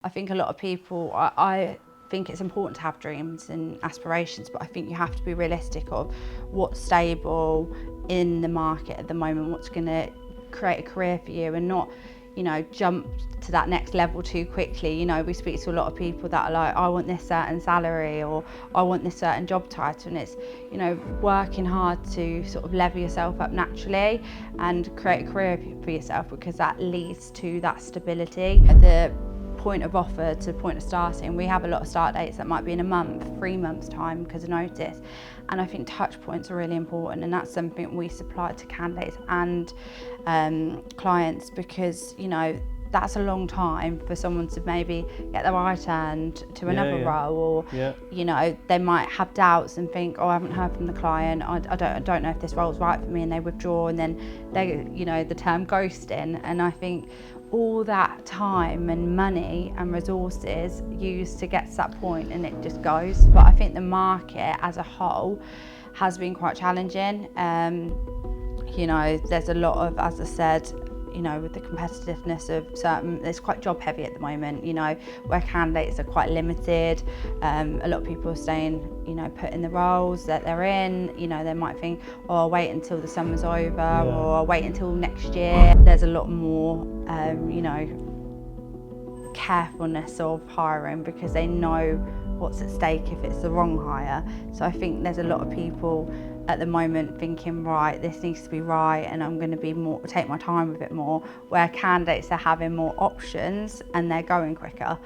I think a lot of people, I think it's important to have dreams and aspirations, but I think you have to be realistic of what's stable in the market at the moment, what's going to create a career for you, and not, you know, jump to that next level too quickly. You know, we speak to a lot of people that are like, I want this certain salary, or I want this certain job title, and it's, you know, working hard to sort of level yourself up naturally and create a career for yourself, because that leads to that stability. At the point of offer to point of starting, we have a lot of start dates that might be in a month, 3 months time because of notice, and I think touch points are really important, and that's something we supply to candidates and clients, because, you know, that's a long time for someone to maybe get their eye turned to another role, or you know, they might have doubts and think, oh, I haven't heard from the client, I don't know if this role's right for me, and they withdraw, and then they, you know, the term ghosting. And I think all that time and money and resources used to get to that point, and it just goes. But I think the market as a whole has been quite challenging. You know, there's a lot of, as I said, you know, with the competitiveness of certain, it's quite job heavy at the moment, you know, where candidates are quite limited. A lot of people are staying, you know, put in the roles that they're in. You know, they might think, oh, I'll wait until the summer's over, or I'll wait until next year. There's a lot more, you know, carefulness of hiring, because they know what's at stake if it's the wrong hire. So I think there's a lot of people at the moment thinking, right, this needs to be right, and I'm going to be more, take my time with it more, where candidates are having more options and they're going quicker.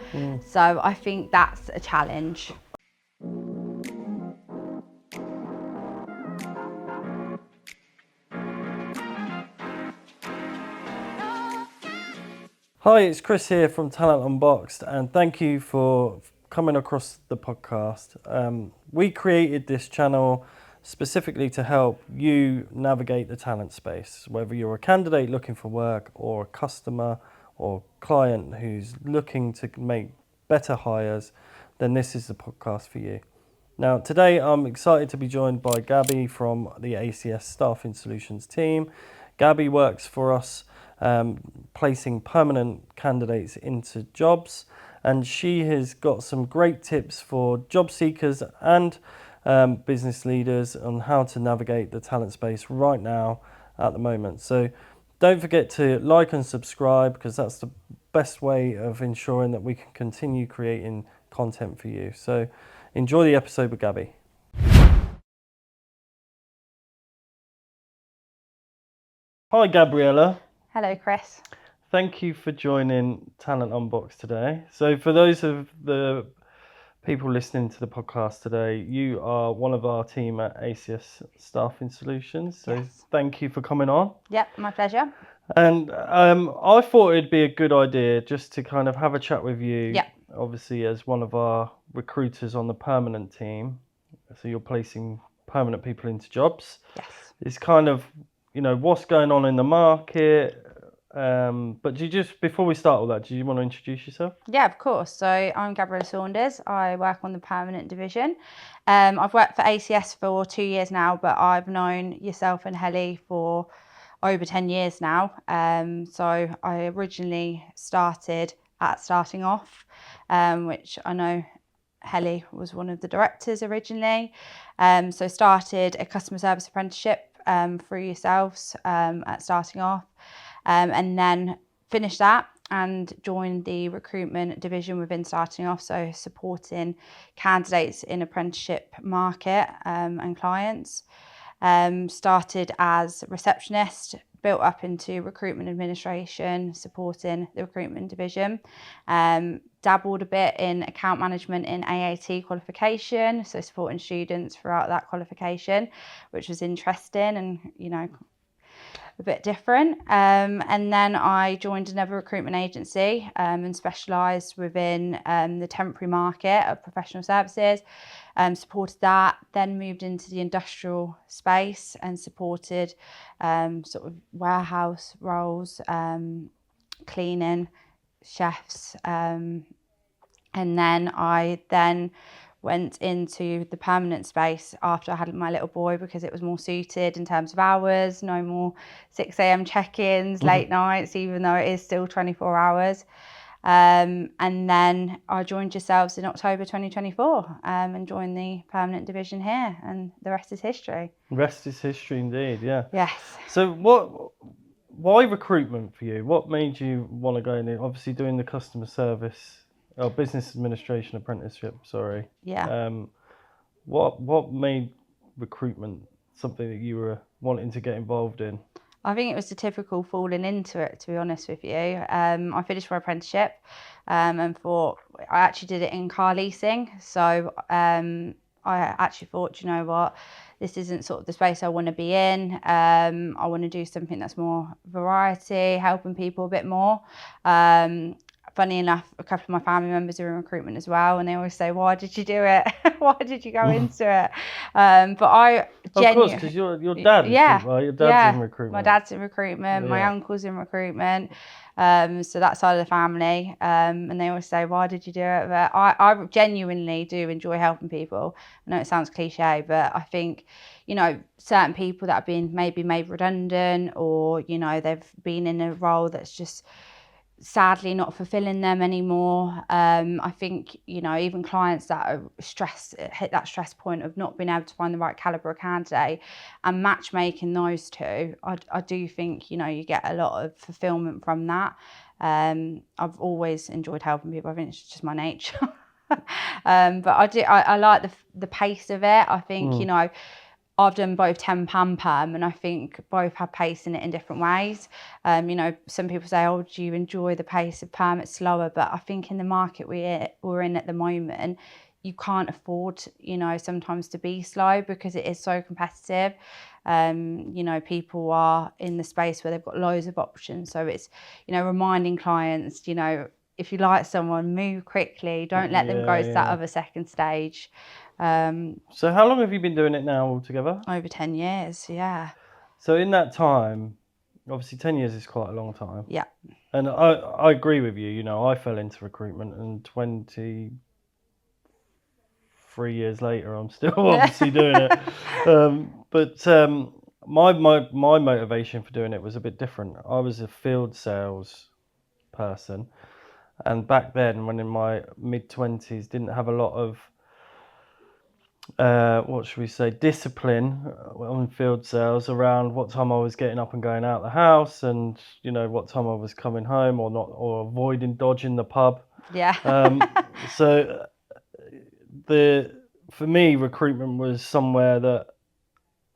So I think that's a challenge. Hi, it's Chris here from Talent Unboxed, and thank you for coming across the podcast. We created this channel specifically to help you navigate the talent space, whether you're a candidate looking for work, or a customer or client who's looking to make better hires, then this is the podcast for you. Now, today I'm excited to be joined by Gabby from the ACS Staffing Solutions team. Gabby works for us placing permanent candidates into jobs, and she has got some great tips for job seekers and business leaders on how to navigate the talent space right now at the moment. So don't forget to like and subscribe, because that's the best way of ensuring that we can continue creating content for you. So enjoy the episode with Gabby. Hi Gabriella. Hello, Chris. Thank you for joining Talent Unboxed today. So for those of the people listening to the podcast today, you are one of our team at ACS Staffing Solutions. So thank you for coming on. Yep, my pleasure. And I thought it'd be a good idea just to kind of have a chat with you. Obviously, as one of our recruiters on the permanent team, so you're placing permanent people into jobs. Yes. It's kind of, you know, what's going on in the market. But do you just, before we start all that, do you want to introduce yourself? Yeah, of course. So I'm Gabriella Saunders. I work on the permanent division. I've worked for ACS for 2 years now, but I've known yourself and Helly for over 10 years now. So I originally started at Starting Off, which I know Helly was one of the directors originally. So started a customer service apprenticeship through yourselves at Starting Off. And then finished that and joined the recruitment division within Starting Off, so supporting candidates in apprenticeship market and clients. Started as receptionist, built up into recruitment administration, supporting the recruitment division. Dabbled a bit in account management in AAT qualification, so supporting students throughout that qualification, which was interesting and, you know, a bit different. And then I joined another recruitment agency and specialised within the temporary market of professional services, supported that, then moved into the industrial space and supported sort of warehouse roles, cleaning, chefs, and then I went into the permanent space after I had my little boy, because it was more suited in terms of hours, no more 6 a.m. check-ins, late nights, even though it is still 24 hours. And then I joined yourselves in October 2024 and joined the permanent division here, and the rest is history. The rest is history indeed, yeah. Yes. So why recruitment for you? What made you want to go in? Obviously doing the customer service, or business administration apprenticeship, sorry. Yeah. What made recruitment something that you were wanting to get involved in? I think it was the typical falling into it, to be honest with you. I finished my apprenticeship and thought, I actually did it in car leasing. So I actually thought, you know what, this isn't sort of the space I want to be in. I want to do something that's more variety, helping people a bit more. Funny enough, a couple of my family members are in recruitment as well, and they always say, "Why did you do it? Why did you go into it?" But I genuinely, of course, because your dad, yeah, right? Your dad's in recruitment. My dad's in recruitment. My uncle's in recruitment. So that side of the family, and they always say, "Why did you do it?" But I genuinely do enjoy helping people. I know it sounds cliche, but I think, you know, certain people that have been maybe made redundant, or, you know, they've been in a role that's just sadly not fulfilling them anymore. I think, you know, even clients that are hit that stress point of not being able to find the right caliber of candidate, and matchmaking those two, I do think, you know, you get a lot of fulfillment from that. I've always enjoyed helping people. I think it's just my nature. But I like the pace of it. I think, you know, I've done both temp and perm, and I think both have pace in it in different ways. You know, some people say, "Oh, do you enjoy the pace of perm? It's slower." But I think in the market we're in at the moment, you can't afford, you know, sometimes to be slow, because it is so competitive. You know, people are in the space where they've got loads of options. So it's, you know, reminding clients, you know, if you like someone, move quickly. Don't let them go to that other second stage. So how long have you been doing it now altogether? Over 10 years, yeah. So in that time, obviously 10 years is quite a long time. Yeah. And I agree with you. You know, I fell into recruitment, and 23 years later, I'm still obviously doing it. But my motivation for doing it was a bit different. I was a field sales person, and back then, when in my mid-20s, didn't have a lot of what should we say, discipline on field sales around what time I was getting up and going out the house, and, you know, what time I was coming home, or not, or avoiding dodging the pub. Yeah. So for me, recruitment was somewhere that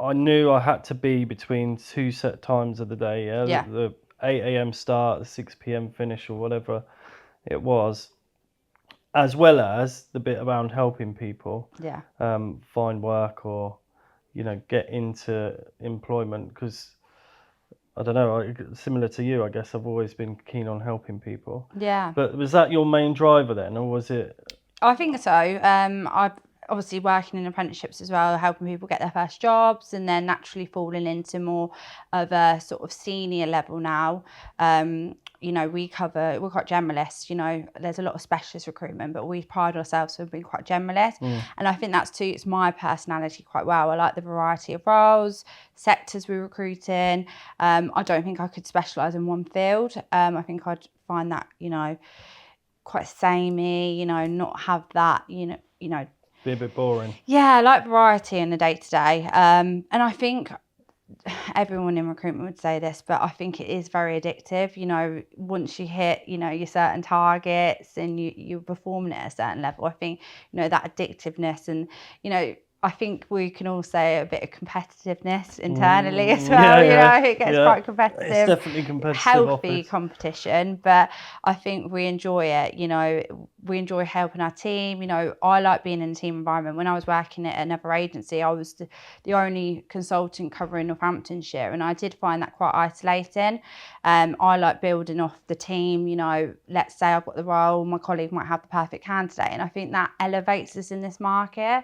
I knew I had to be between two set times of the day. Yeah. The 8 a.m. start, the 6 p.m. finish, or whatever it was, as well as the bit around helping people find work, or, you know, get into employment. Because I don't know, similar to you, I guess I've always been keen on helping people. Yeah. But was that your main driver then, or was it? I think so. I've obviously working in apprenticeships as well, helping people get their first jobs, and then naturally falling into more of a sort of senior level now. You know, we're quite generalist. You know, there's a lot of specialist recruitment, but we pride ourselves on being quite generalist. And I think that's suits my personality quite well. I like the variety of roles, sectors we recruit in. I don't think I could specialise in one field. I think I'd find that, you know, quite samey, you know, not have that, you know. Be a bit boring. Yeah, I like variety in the day-to-day. And I think everyone in recruitment would say this, but I think it is very addictive. You know, once you hit, you know, your certain targets and you're performing at a certain level, I think, you know, that addictiveness, and, you know, I think we can all say a bit of competitiveness internally as well. You know, it gets quite competitive. It's definitely competitive. Healthy competition, but I think we enjoy it. You know, we enjoy helping our team. You know, I like being in a team environment. When I was working at another agency, I was the only consultant covering Northamptonshire, and I did find that quite isolating. I like building off the team. You know, let's say I've got the role, my colleague might have the perfect candidate, and I think that elevates us in this market.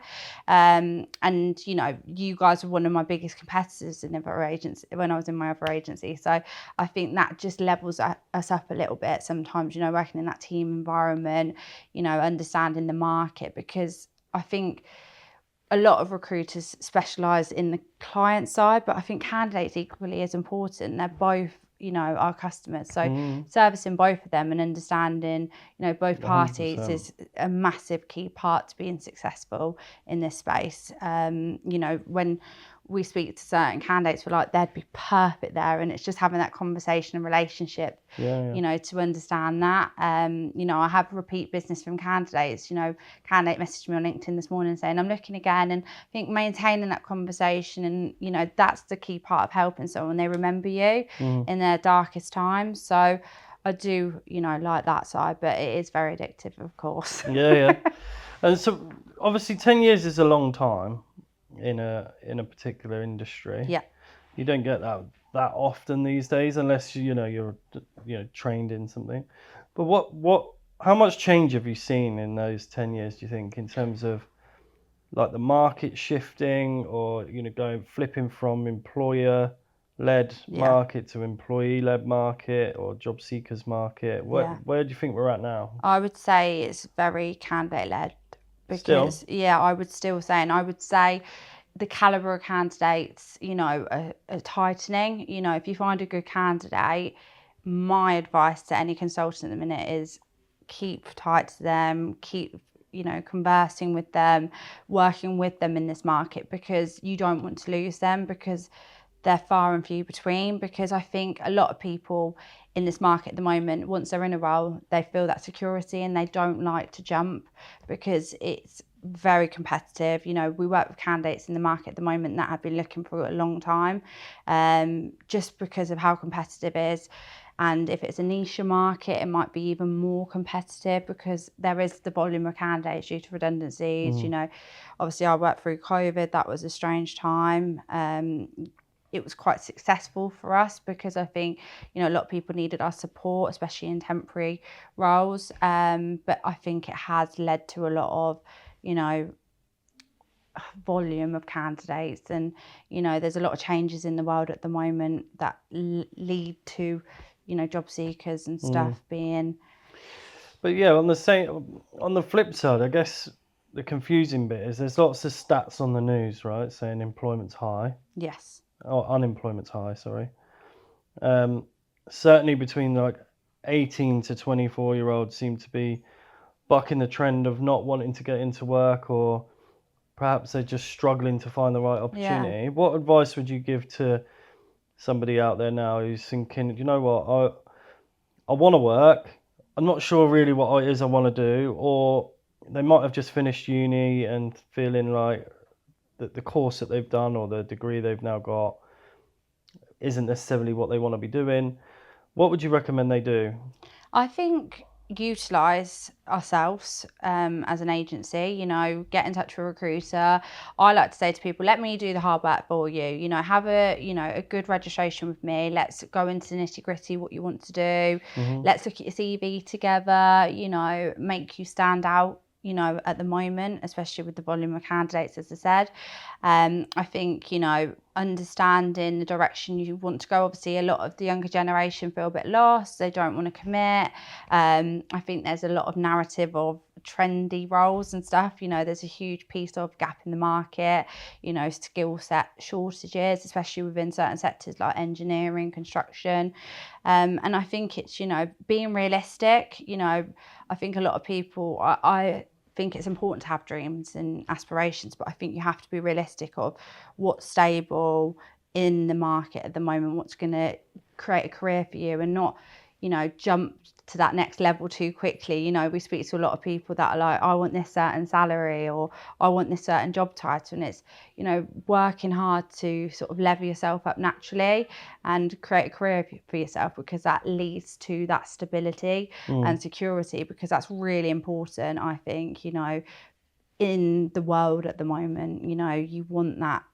And, you know, you guys were one of my biggest competitors in when I was in my other agency. So I think that just levels us up a little bit sometimes, you know, working in that team environment, you know, understanding the market, because I think a lot of recruiters specialise in the client side, but I think candidates equally as important. They're both, our customers. So servicing both of them and understanding, both parties 100%. is a massive key part to being successful in this space. When we speak to certain candidates, we're like, they'd be perfect there. And it's just having that conversation and relationship, to understand that. I have repeat business from candidates. Candidate messaged me on LinkedIn this morning saying, I'm looking again. And I think maintaining that conversation and, that's the key part of helping someone. They remember you in their darkest times. So I do, like that side, but it is very addictive, of course. Yeah. And so obviously 10 years is a long time in a particular industry. Yeah. You don't get that often these days unless you're trained in something. But how much change have you seen in those 10 years, do you think, in terms of like the market shifting or flipping from employer-led market to employee-led market or job seekers market? Where do you think we're at now? I would say it's very candidate-led. Because I would say the caliber of candidates, are tightening. If you find a good candidate, my advice to any consultant at the minute is keep tight to them, keep conversing with them, working with them in this market, because you don't want to lose them, because they're far and few between. Because I think a lot of people in this market at the moment, once they're in a role, they feel that security and they don't like to jump because it's very competitive. We work with candidates in the market at the moment that have been looking for a long time, just because of how competitive it is. And if it's a niche market, it might be even more competitive because there is the volume of candidates due to redundancies. Obviously I worked through COVID. That was a strange time. It was quite successful for us because I think, a lot of people needed our support, especially in temporary roles. But I think it has led to a lot of, volume of candidates. And, there's a lot of changes in the world at the moment that lead to, job seekers and stuff being... But on the flip side, I guess the confusing bit is there's lots of stats on the news, right, saying employment's high. Yes. Or unemployment's high, sorry. Certainly between like 18 to 24-year-olds seem to be bucking the trend of not wanting to get into work, or perhaps they're just struggling to find the right opportunity. What advice would you give to somebody out there now who's thinking, you know what, I want to work, I'm not sure really what it is I want to do, or they might have just finished uni and feeling like the course that they've done or the degree they've now got isn't necessarily what they want to be doing. What would you recommend they do? I think utilise ourselves as an agency, get in touch with a recruiter. I like to say to people, let me do the hard work for you, have a good registration with me. Let's go into the nitty gritty, what you want to do. Let's look at your CV together, make you stand out, at the moment, especially with the volume of candidates, as I said. I think, understanding the direction you want to go. Obviously, a lot of the younger generation feel a bit lost. They don't want to commit. I think there's a lot of narrative of trendy roles and stuff. There's a huge piece of gap in the market, skill set shortages, especially within certain sectors like engineering, construction. And I think it's, being realistic. I think a lot of people, I think it's important to have dreams and aspirations, but I think you have to be realistic of what's stable in the market at the moment, what's going to create a career for you, and not, jump to that next level too quickly. We speak to a lot of people that are like, I want this certain salary, or I want this certain job title, and it's, working hard to sort of level yourself up naturally and create a career for yourself, because that leads to that stability and security, because that's really important, I think, in the world at the moment. You want that,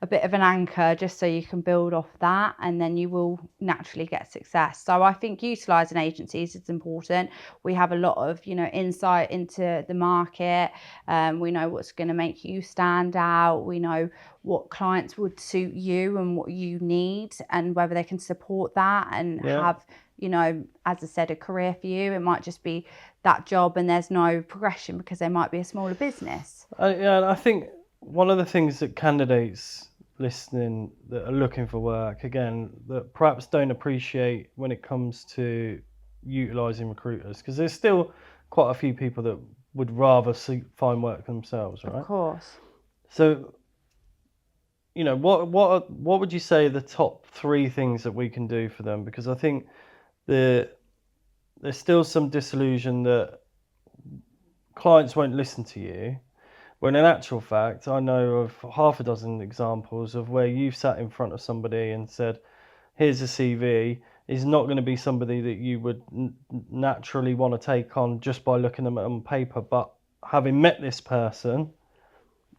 a bit of an anchor, just so you can build off that, and then you will naturally get success. So I think utilising agencies is important. We have a lot of, insight into the market. We know what's going to make you stand out. We know what clients would suit you and what you need, and whether they can support that and have, as I said, a career for you. It might just be that job and there's no progression because they might be a smaller business. I think one of the things that candidates listening that are looking for work, again, that perhaps don't appreciate when it comes to utilising recruiters, because there's still quite a few people that would rather find work themselves, right? Of course. So, you know, what would you say are the top 3 things that we can do for them? Because I think there's still some disillusion that clients won't listen to you, when in actual fact, I know of half a dozen examples of where you've sat in front of somebody and said, here's a CV, is not going to be somebody that you would naturally want to take on just by looking at them on paper, but having met this person,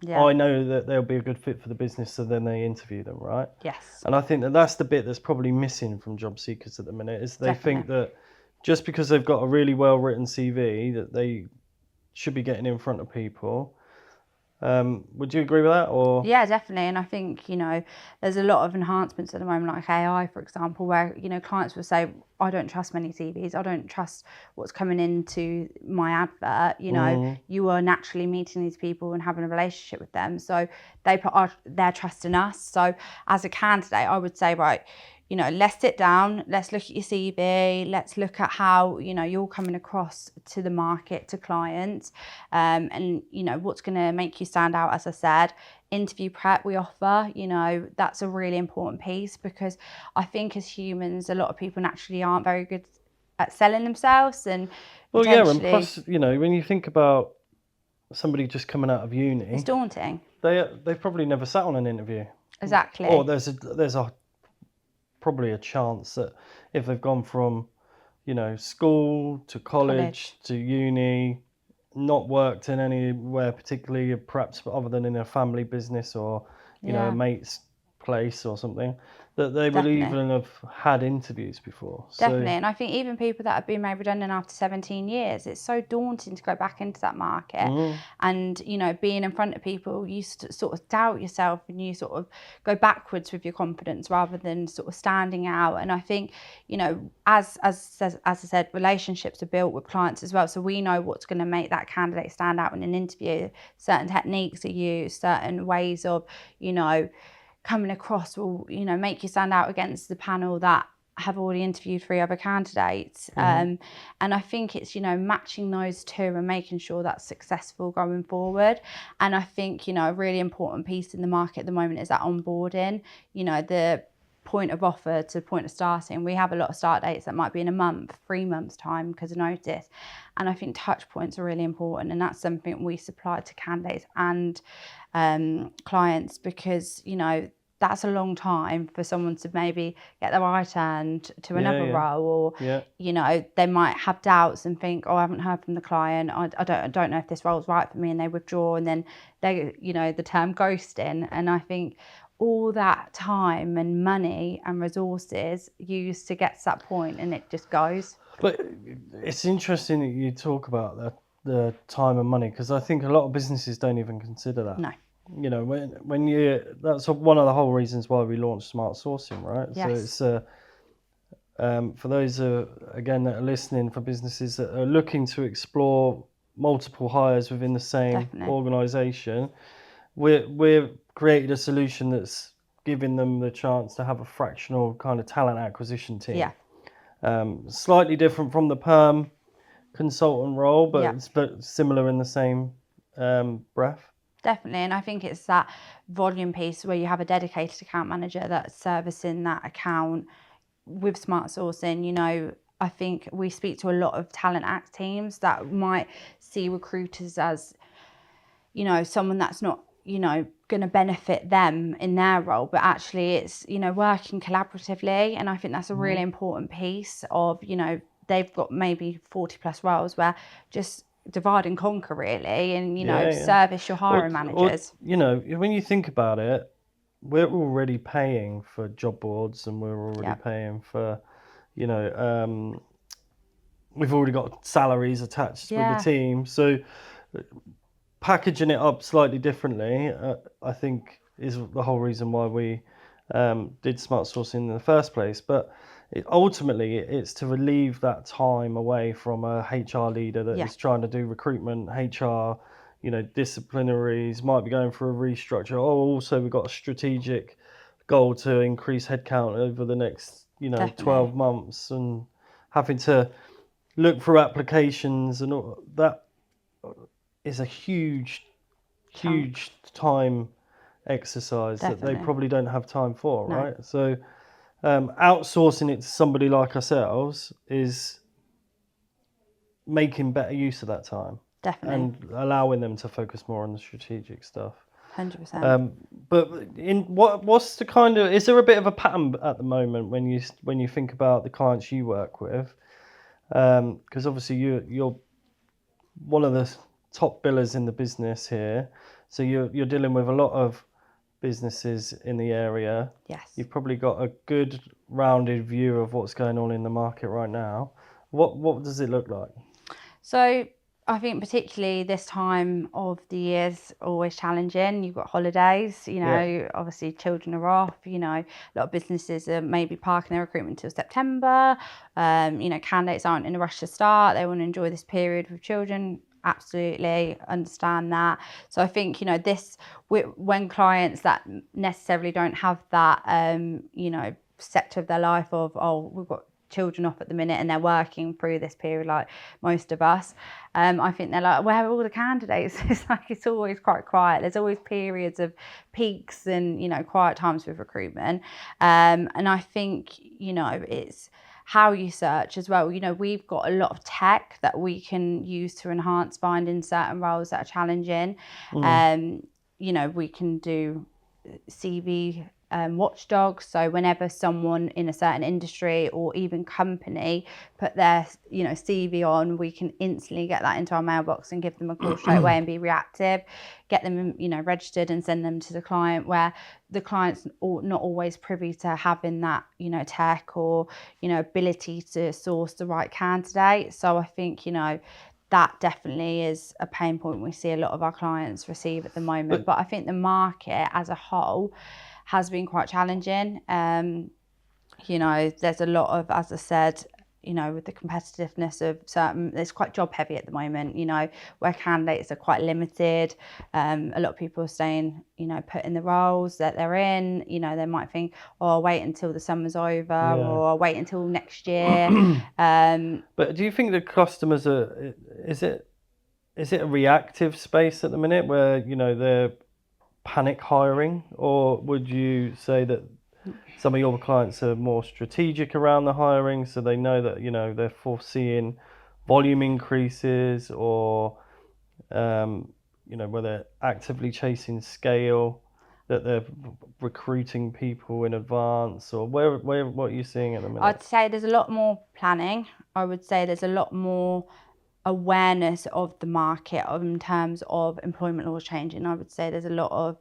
I know that they'll be a good fit for the business, so then they interview them, right? Yes. And I think that that's the bit that's probably missing from job seekers at the minute, is they think that just because they've got a really well-written CV that they should be getting in front of people. Would you agree with that? Or Yeah, definitely. And I think, there's a lot of enhancements at the moment, like AI, for example, where, clients will say, I don't trust many CVs. I don't trust what's coming into my advert. You are naturally meeting these people and having a relationship with them. So they put their trust in us. So as a candidate, I would say, right, let's sit down, let's look at your CV, let's look at how, you're coming across to the market, to clients, and, what's going to make you stand out, as I said. Interview prep we offer, that's a really important piece, because I think as humans, a lot of people naturally aren't very good at selling themselves. And well, yeah, and plus, when you think about somebody just coming out of uni, it's daunting. They've probably never sat on an interview. Exactly. Or there's probably a chance that if they've gone from, school to college to uni, not worked in anywhere particularly, perhaps other than in a family business or, a mate's place or something, that they would even have had interviews before. Definitely. And I think even people that have been made redundant after 17 years, it's so daunting to go back into that market. And, being in front of people, you sort of doubt yourself and you sort of go backwards with your confidence rather than sort of standing out. And I think, as I said, relationships are built with clients as well. So we know what's going to make that candidate stand out in an interview. Certain techniques are used, certain ways of, coming across will, make you stand out against the panel that have already interviewed 3 other candidates. And I think it's, matching those 2 and making sure that's successful going forward. And I think, a really important piece in the market at the moment is that onboarding, the point of offer to point of starting. We have a lot of start dates that might be in a month, 3 months time because of notice. And I think touch points are really important. And that's something we supply to candidates and clients, because, that's a long time for someone to maybe get their eye turned to another role, or, they might have doubts and think, oh, I haven't heard from the client. I don't know if this role's right for me, and they withdraw, and then they, the term ghosting. And I think all that time and money and resources used to get to that point, and it just goes. But it's interesting that you talk about the time and money, because I think a lot of businesses don't even consider that. No. When that's one of the whole reasons why we launched Smart Sourcing, right? Yes. So it's for those again that are listening, for businesses that are looking to explore multiple hires within the same organisation, we've created a solution that's giving them the chance to have a fractional kind of talent acquisition team. Yeah. Slightly different from the perm consultant role, but similar in the same breath. Definitely. And I think it's that volume piece where you have a dedicated account manager that's servicing that account with Smart Sourcing. I think we speak to a lot of talent act teams that might see recruiters as, someone that's not, going to benefit them in their role, but actually it's, working collaboratively. And I think that's a really important piece of, they've got maybe 40 plus roles where just divide and conquer really, and service your hiring managers. When you think about it, we're already paying for job boards, and we're already paying for, we've already got salaries attached with the team. So packaging it up slightly differently, I think, is the whole reason why we did Smart Sourcing in the first place. But ultimately, it's to relieve that time away from a HR leader that is trying to do recruitment, HR, disciplinaries, might be going for a restructure. Oh, also we've got a strategic goal to increase headcount over the next, Definitely. 12 months, and having to look through applications and all that is a huge time exercise that they Definitely. probably don't have time for, No. right? So outsourcing it to somebody like ourselves is making better use of that time. Definitely. And allowing them to focus more on the strategic stuff. 100%. But what's the kind of, is there a bit of a pattern at the moment when you think about the clients you work with? Because obviously you're one of the top billers in the business here, so you're dealing with a lot of businesses in the area. Yes. You've probably got a good rounded view of what's going on in the market right now. What does it look like? So I think particularly this time of the year is always challenging. You've got holidays, obviously children are off, a lot of businesses are maybe parking their recruitment until September. Candidates aren't in a rush to start. They want to enjoy this period with children. Absolutely understand that. So I think, when clients that necessarily don't have that, sector of their life of, we've got children off at the minute and they're working through this period like most of us, I think they're like, where are all the candidates? It's always quite quiet. There's always periods of peaks and quiet times with recruitment, and I think it's how you search as well. We've got a lot of tech that we can use to enhance finding certain roles that are challenging. We can do CV watchdogs, so whenever someone in a certain industry or even company put their CV on, we can instantly get that into our mailbox and give them a call straight away and be reactive, get them registered and send them to the client, where the client's not always privy to having that tech or ability to source the right candidate. So I think that definitely is a pain point we see a lot of our clients receive at the moment. But I think the market as a whole has been quite challenging. There's a lot of, as I said, with the competitiveness of it's quite job heavy at the moment, where candidates are quite limited. A lot of people are staying, put in the roles that they're in. They might think, I'll wait until the summer's over, or I'll wait until next year. But do you think the customers is it a reactive space at the minute where, they're panic hiring, or would you say that some of your clients are more strategic around the hiring, so they know that they're foreseeing volume increases, or where they're actively chasing scale, that they're recruiting people in advance, or what are you seeing at the minute? I'd say there's a lot more planning. I would say there's a lot more awareness of the market in terms of employment laws changing. I would say there's a lot of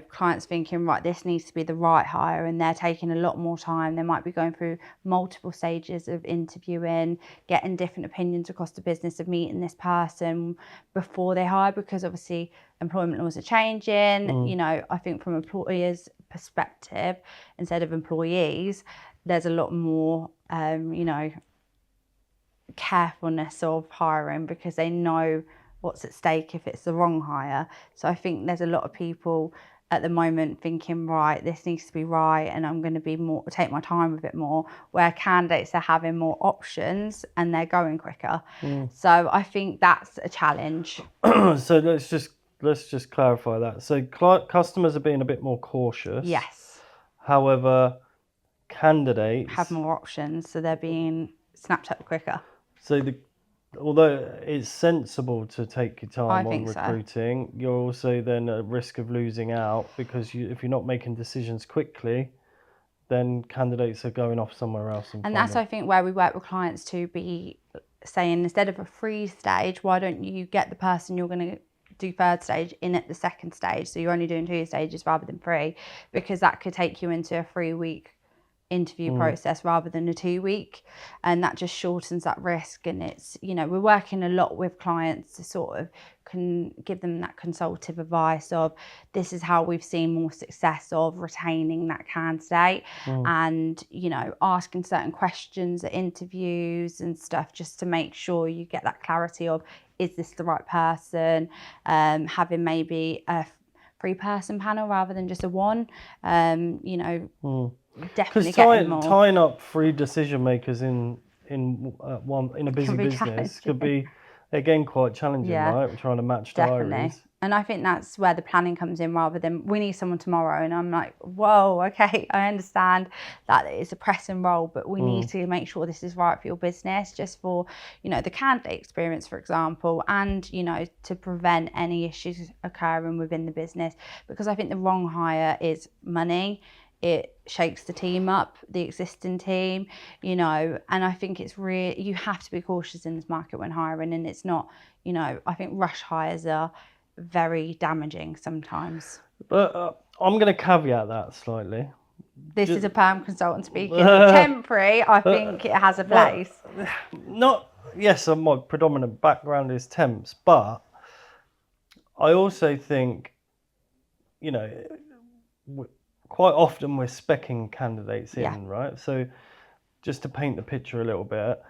clients thinking, right, this needs to be the right hire, and they're taking a lot more time. They might be going through multiple stages of interviewing, getting different opinions across the business of meeting this person before they hire, because obviously employment laws are changing. I think from employers' perspective instead of employees, there's a lot more carefulness of hiring, because they know what's at stake if it's the wrong hire. So I think there's a lot of people at the moment thinking, right, this needs to be right, and I'm going to take my time with it more, where candidates are having more options and they're going quicker. So I think that's a challenge. So let's just clarify that. So customers are being a bit more cautious. Yes. However, candidates have more options, so they're being snapped up quicker. So although it's sensible to take your time on recruiting, you're also then at risk of losing out, because if you're not making decisions quickly, then candidates are going off somewhere else. And that's, I think, where we work with clients to be saying, instead of a free stage, why don't you get the person you're going to do third stage in at the second stage, so you're only doing 2 stages rather than 3, because that could take you into a 3-week interview process rather than a 2-week, and that just shortens that risk. And it's, you know, we're working a lot with clients to sort of can give them that consultative advice of this is how we've seen more success of retaining that candidate, and, you know, asking certain questions at interviews and stuff just to make sure you get that clarity of, is this the right person? Having maybe a 3-person panel rather than just a 1, you know, definitely getting more. Tying up 3 decision makers in a busy business could be, again, quite challenging, right? We're trying to match diaries. And I think that's where the planning comes in, rather than we need someone tomorrow. And I'm like, whoa, okay, I understand that it's a pressing role, but we need to make sure this is right for your business, just for, you know, the candidate experience, for example, and, you know, to prevent any issues occurring within the business. Because I think the wrong hire is money. It shakes the team up, the existing team, you know, and I think it's really, you have to be cautious in this market when hiring, and it's not, you know, I think rush hires are very damaging sometimes. But I'm going to caveat that slightly. This is a perm consultant speaking. Temporary, I think it has a place. Yes, my predominant background is temps, but I also think, you know, quite often we're speccing candidates in, right? So just to paint the picture a little bit,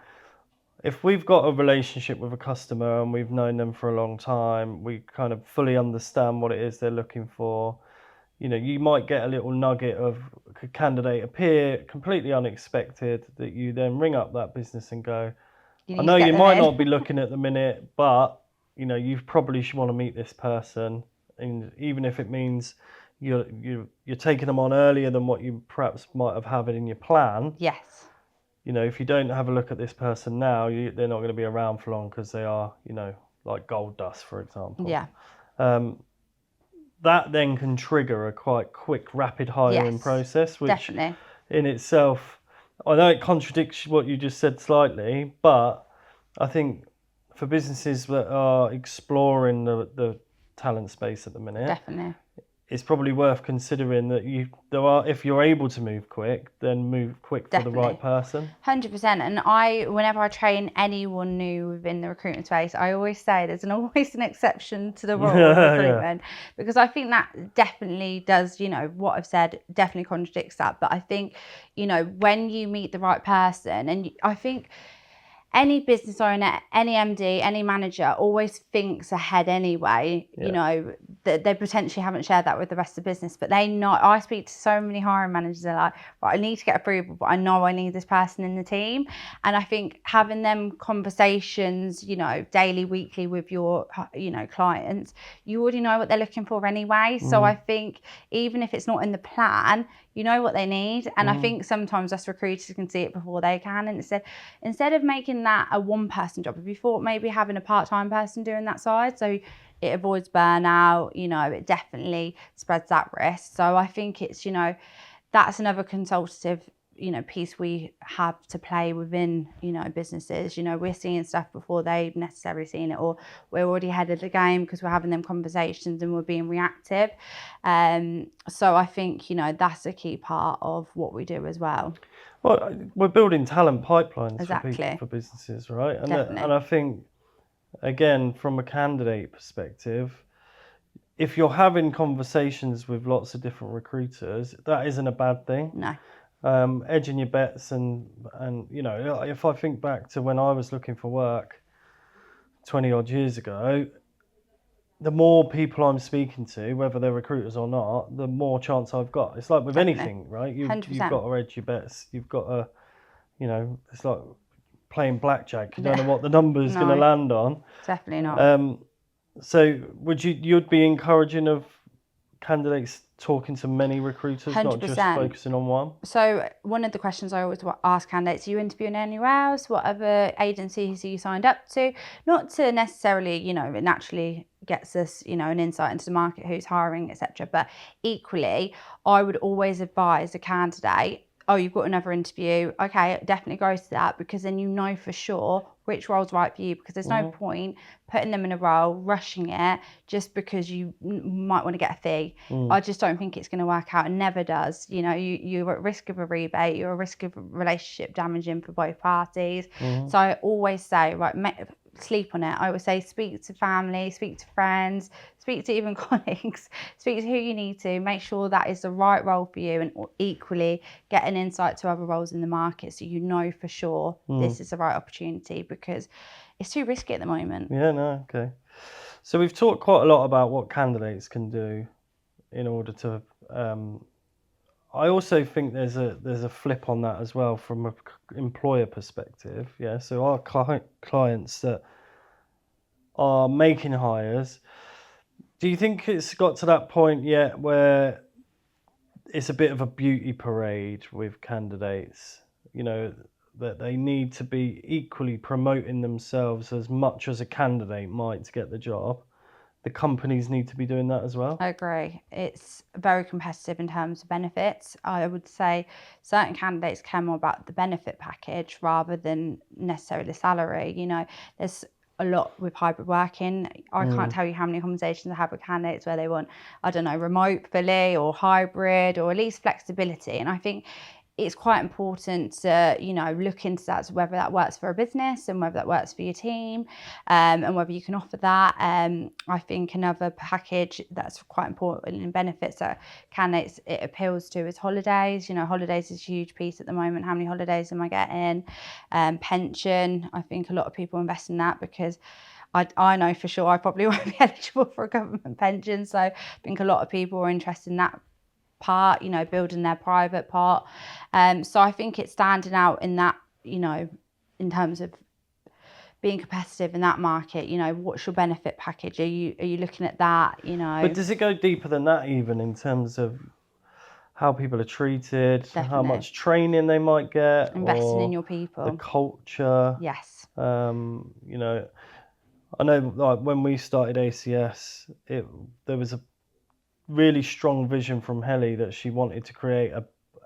if we've got a relationship with a customer and we've known them for a long time, we kind of fully understand what it is they're looking for. You know, you might get a little nugget of a candidate appear completely unexpected that you then ring up that business and go, I know you might not be looking at the minute, but, you know, you probably should want to meet this person. And even if it means you're taking them on earlier than what you perhaps might have had in your plan. Yes. You know, if you don't have a look at this person now, they're not going to be around for long because they are, you know, like gold dust, for example. Yeah. That then can trigger a quite quick, rapid hiring process, which definitely in itself, I know it contradicts what you just said slightly, but I think for businesses that are exploring the talent space at the minute, definitely, it's probably worth considering that if you're able to move quick, then move quick for the right person. 100%. And whenever I train anyone new within the recruitment space, I always say there's always an exception to the rule of recruitment, because I think that definitely does, you know, what I've said definitely contradicts that. But I think, you know, when you meet the right person, and I think any business owner, any MD, any manager always thinks ahead anyway. You know, they potentially haven't shared that with the rest of the business, but they know. I speak to so many hiring managers, they're like, right, I need to get approval, but I know I need this person in the team. And I think having them conversations, you know, daily, weekly with your, you know, clients, you already know what they're looking for anyway. So I think even if it's not in the plan, you know what they need. And I think sometimes us recruiters can see it before they can. And instead of making that a 1-person job, if you thought maybe having a part-time person doing that side, so it avoids burnout, you know, it definitely spreads that risk. So I think it's, you know, that's another consultative, you know, piece we have to play within, you know, businesses. You know, we're seeing stuff before they've necessarily seen it, or we're already ahead of the game because we're having them conversations and we're being reactive. So I think, you know, that's a key part of what we do as well. Well, we're building talent pipelines for businesses, right? And I think, again, from a candidate perspective, if you're having conversations with lots of different recruiters, that isn't a bad thing. No. Edging your bets and you know, if I think back to when I was looking for work 20 odd years ago, the more people I'm speaking to, whether they're recruiters or not, the more chance I've got. It's like with anything, right? You've got to edge your bets. You've got to, you know, it's like playing blackjack. You don't know what the number's going to land on. Definitely not. So you'd be encouraging of candidates talking to many recruiters, 100%. Not just focusing on one? So one of the questions I always ask candidates, are you interviewing anywhere else? What other agencies are you signed up to? Not to necessarily, you know, it naturally gets us, you know, an insight into the market, who's hiring, etc. But equally, I would always advise a candidate, oh, you've got another interview. Okay, definitely go to that, because then you know for sure which role's right for you, because there's no point putting them in a role, rushing it just because you might want to get a fee. I just don't think it's going to work out. It never does. You know, you're at risk of a rebate, you're at risk of relationship damaging for both parties. So I always say, right, sleep on it. I always say, speak to family, speak to friends, speak to even colleagues, speak to who you need to, make sure that is the right role for you, and equally get an insight to other roles in the market so you know for sure this is the right opportunity, because it's too risky at the moment. Yeah, no, okay. So we've talked quite a lot about what candidates can do in order to I also think there's a flip on that as well from an employer perspective. Yeah, so our clients that are making hires, do you think it's got to that point yet where it's a bit of a beauty parade with candidates? You know, that they need to be equally promoting themselves as much as a candidate might to get the job. The companies need to be doing that as well. I agree. It's very competitive in terms of benefits. I would say certain candidates care more about the benefit package rather than necessarily the salary. You know, there's a lot with hybrid working. I can't tell you how many conversations I have with candidates where they want, I don't know, remote fully or hybrid, or at least flexibility. And I think it's quite important to, you know, look into that, whether that works for a business and whether that works for your team, and whether you can offer that. I think another package that's quite important in benefits that candidates it appeals to is holidays. You know, holidays is a huge piece at the moment. How many holidays am I getting? Pension. I think a lot of people invest in that, because I know for sure I probably won't be eligible for a government pension. So I think a lot of people are interested in that part, you know, building their private part. So I think it's standing out in that, you know, in terms of being competitive in that market. You know, what's your benefit package? Are you looking at that, you know? But does it go deeper than that, even in terms of how people are treated, Definitely. how much training they might get, investing or in your people, the culture? yes. You know, I know, like when we started ACS, there was a really strong vision from Helly that she wanted to create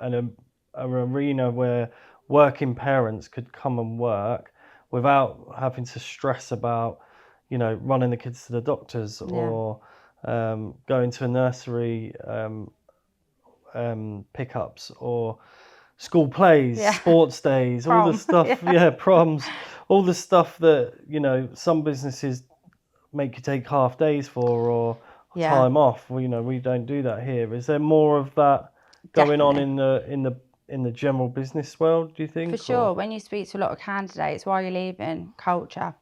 an arena where working parents could come and work without having to stress about, you know, running the kids to the doctors or going to a nursery pickups or school plays, sports days, all the stuff, proms, all the stuff that, you know, some businesses make you take half days for, or time off. Well, you know, we don't do that here. Is there more of that going on in the general business world, do you think? For sure. When you speak to a lot of candidates, why are you leaving? Culture.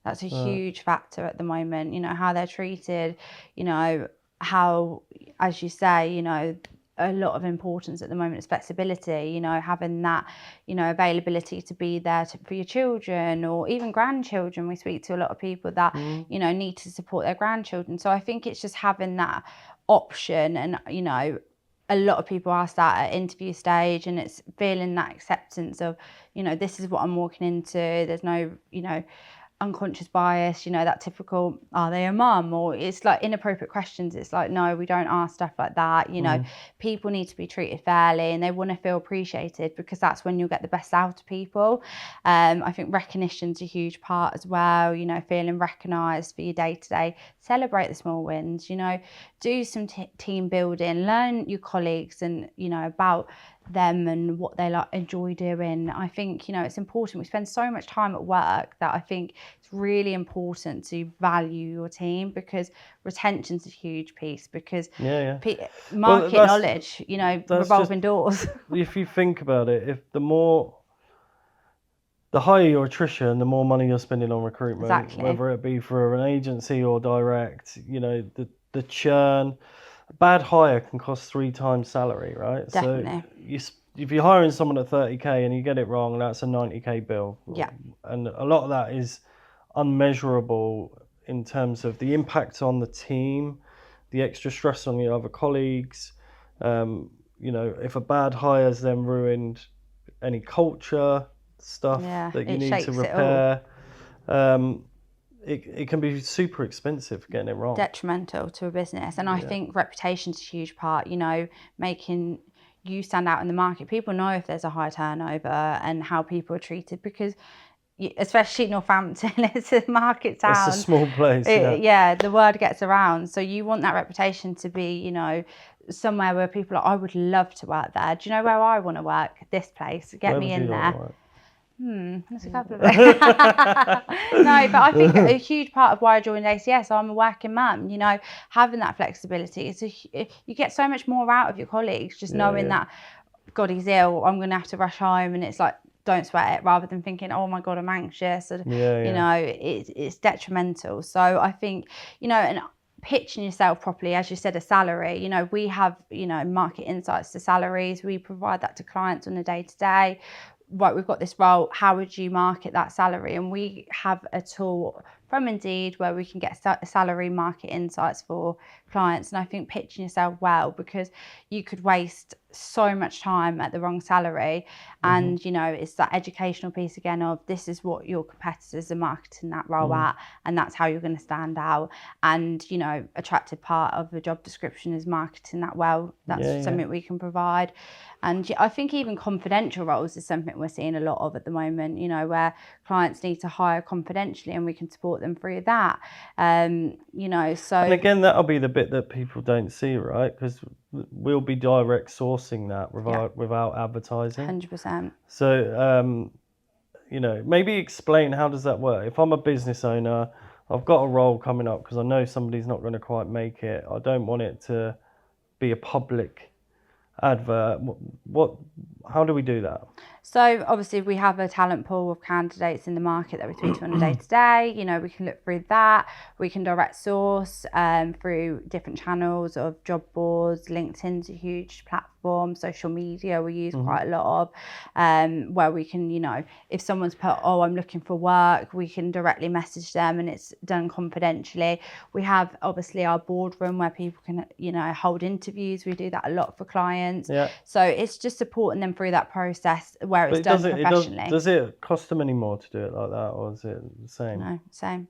That's a huge factor at the moment. You know, how they're treated, you know, how, as you say, you know, a lot of importance at the moment is flexibility, you know, having that, you know, availability to be there for your children or even grandchildren. We speak to a lot of people that, you know, need to support their grandchildren. So I think it's just having that option, and, you know, a lot of people ask that at interview stage, and it's feeling that acceptance of, you know, this is what I'm walking into. There's no, you know, unconscious bias, you know, that typical, are they a mum? Or it's like inappropriate questions. It's like, no, we don't ask stuff like that. You know, people need to be treated fairly, and they want to feel appreciated, because that's when you'll get the best out of people. I think recognition's a huge part as well, you know, feeling recognised for your day-to-day. Celebrate the small wins, you know, do some team building, learn your colleagues and, you know, about them and what they like enjoy doing. I think, you know, it's important. We spend so much time at work that I think it's really important to value your team, because retention's a huge piece, because market knowledge, you know, revolving doors. If you think about it, if the higher your attrition, the more money you're spending on recruitment, whether it be for an agency or direct, you know, the churn. A bad hire can cost 3 times salary, right? Definitely. So if you're hiring someone at 30k and you get it wrong, that's a 90k bill. Yeah. And a lot of that is unmeasurable in terms of the impact on the team, the extra stress on your other colleagues. You know, if a bad hire's then ruined any culture stuff that you need to repair. It can be super expensive getting it wrong. Detrimental to a business. And I think reputation's a huge part, you know, making you stand out in the market. People know if there's a high turnover and how people are treated, because especially Northampton, it's a market town. It's a small place. The word gets around. So you want that reputation to be, you know, somewhere where people are, I would love to work there. Do you know where I want to work? This place. Get me in there. There's a couple of it. No, but I think a huge part of why I joined ACS, I'm a working mum, you know, having that flexibility. You get so much more out of your colleagues just knowing that, God, he's ill, I'm going to have to rush home, and it's like, don't sweat it, rather than thinking, oh my God, I'm anxious. You know, it's detrimental. So I think, you know, and pitching yourself properly, as you said, a salary, you know, we have, you know, market insights to salaries. We provide that to clients on a day-to-day. Right, we've got this role, how would you market that salary? And we have a tool from Indeed where we can get salary market insights for clients. And I think pitching yourself well, because you could waste so much time at the wrong salary. And, you know, it's that educational piece again of, this is what your competitors are marketing that role at, and that's how you're going to stand out. And, you know, attractive part of the job description is marketing that well. That's something we can provide. And I think even confidential roles is something we're seeing a lot of at the moment, you know, where clients need to hire confidentially and we can support them through that. You know, so. And again, that'll be the bit that people don't see, right? Because we'll be direct sourcing that without advertising. 100%. So, you know, maybe explain, how does that work? If I'm a business owner, I've got a role coming up because I know somebody's not going to quite make it. I don't want it to be a public advert. How do we do that? So obviously we have a talent pool of candidates in the market that we speak to on a day-to-day. You know, we can look through that. We can direct source through different channels of job boards. LinkedIn's a huge platform. Social media we use quite a lot of, where we can, you know, if someone's put, oh, I'm looking for work, we can directly message them and it's done confidentially. We have obviously our boardroom where people can, you know, hold interviews. We do that a lot for clients. So it's just supporting them through that process where it's done professionally. Does it cost them any more to do it like that, or is it the same? No, same.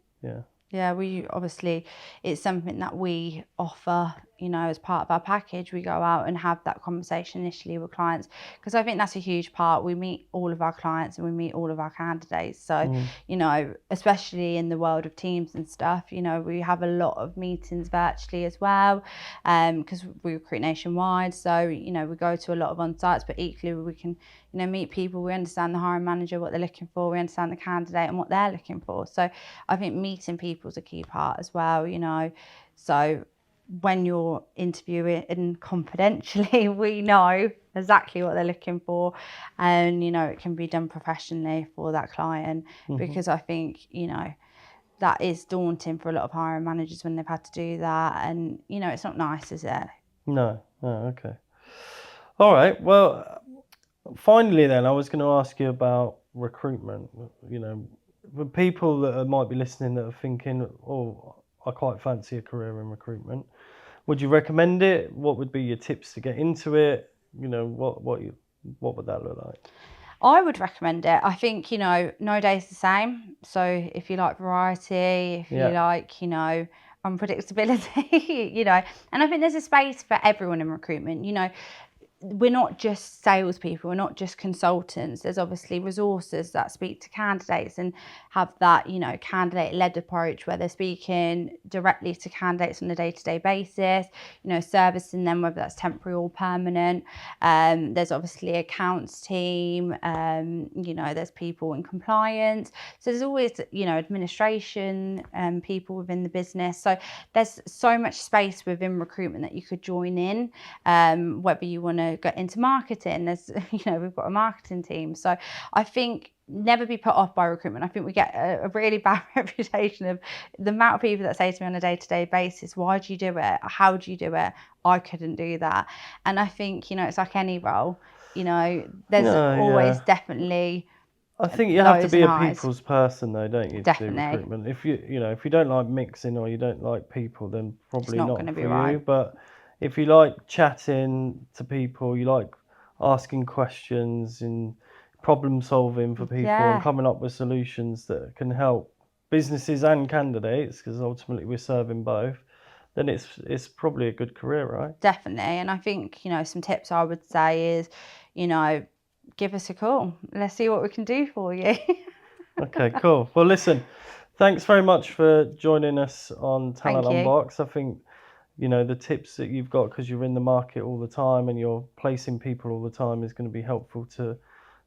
Yeah, we obviously, it's something that we offer, you know, as part of our package. We go out and have that conversation initially with clients, because I think that's a huge part. We meet all of our clients and we meet all of our candidates. So, you know, especially in the world of Teams and stuff, you know, we have a lot of meetings virtually as well, because we recruit nationwide. So, you know, we go to a lot of on-sites, but equally we can, you know, meet people. We understand the hiring manager, what they're looking for. We understand the candidate and what they're looking for. So I think meeting people is a key part as well, you know. So when you're interviewing confidentially, we know exactly what they're looking for, and you know, it can be done professionally for that client, because I think, you know, that is daunting for a lot of hiring managers when they've had to do that, and you know, it's not nice, is it? No, okay. All right, well, finally then, I was going to ask you about recruitment. You know, for people that might be listening that are thinking, oh, I quite fancy a career in recruitment, would you recommend it? What would be your tips to get into it? You know, what would that look like? I would recommend it. I think, you know, no day's the same. So if you like variety, if you like, you know, unpredictability, you know, and I think there's a space for everyone in recruitment. You know, we're not just salespeople, we're not just consultants. There's obviously resources that speak to candidates and have that, you know, candidate-led approach where they're speaking directly to candidates on a day-to-day basis, you know, servicing them, whether that's temporary or permanent. There's obviously accounts team, you know, there's people in compliance. So there's always, you know, administration, people within the business. So there's so much space within recruitment that you could join in, whether you want to get into marketing. There's, you know, we've got a marketing team. So I think never be put off by recruitment. I think we get a really bad reputation of the amount of people that say to me on a day-to-day basis, why do you do it? How do you do it? I couldn't do that. And I think, you know, it's like any role, you know, there's always definitely, I think you have to be a people's person though, don't you? Definitely. To do recruitment. If you don't like mixing or you don't like people, then probably not going to for be right. you. But if you like chatting to people, you like asking questions and problem solving for people and coming up with solutions that can help businesses and candidates, because ultimately we're serving both, then it's probably a good career, right? Definitely. And I think, some tips I would say is, give us a call. Let's see what we can do for you. Okay, cool. Well, listen, thanks very much for joining us on Talent Thank you. Unboxed. I think, the tips that you've got, because you're in the market all the time and you're placing people all the time, is going to be helpful to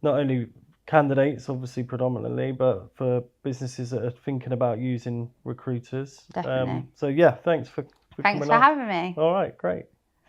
not only candidates, obviously predominantly, but for businesses that are thinking about using recruiters. Definitely. So yeah, thanks for Thanks coming for on. having me. All right, great.